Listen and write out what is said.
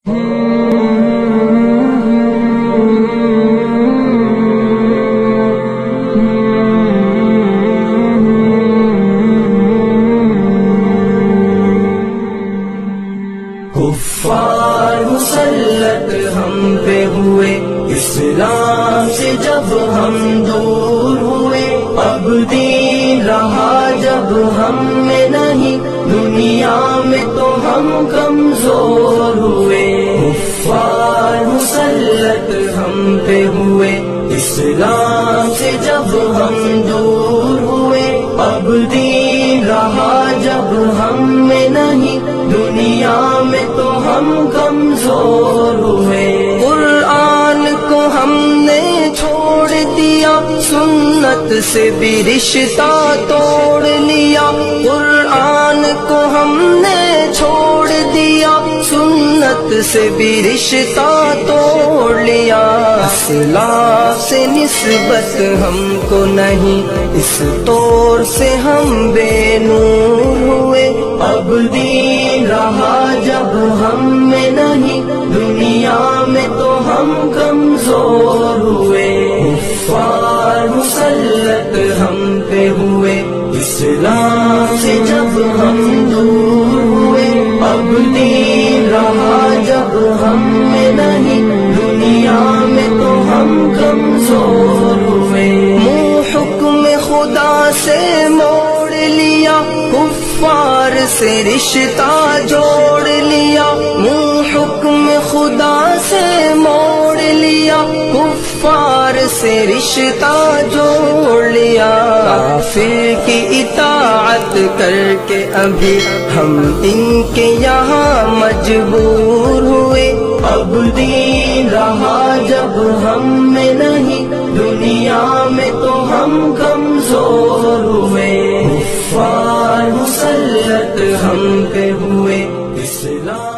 کفار مسلط ہم پہ ہوئے، اسلام سے جب ہم دور ہوئے، اب دین رہا جب ہم میں نہیں، دنیا میں تو ہم کمزور ہوئے۔ کفار مسلط ہم پہ ہوئے، اسلام سے جب ہم دور ہوئے، اب دین رہا جب ہم میں نہیں، دنیا میں تو ہم کمزور ہوئے۔ قرآن کو ہم نے چھوڑ دیا، سنت سے بھی رشتہ توڑ لیا۔ قرآن کو ہم نے چھوڑ دیا، سنت سے بھی رشتہ توڑ لیا۔ اسلاف سے نسبت ہم کو نہیں، اس طور سے ہم بے نور ہوئے، اب دین رہا جب ہم میں نہیں، دنیا میں تو ہم کمزور ہوئے۔ کفار مسلط ہم پہ ہوئے، اسلام سے جب ہم دور ہوئے، اب دین رہا جب ہم میں نہیں، دنیا میں تو ہم کمزور ہوئے۔ منہ حکم خدا سے موڑ لیا، کفار سے رشتہ جوڑ لیا۔ منہ حکم خدا سے موڑ لیا، کفار سے رشتہ جوڑ لیا۔ کافر کی اطاعت کر کے ابھی ہم ان کے یہاں مجبور ہوئے، اب دین رہا جب ہم میں نہیں، دنیا میں تو ہم کمزور ہوئے۔ کفار مسلط ہم پہ ہوئے، اسلام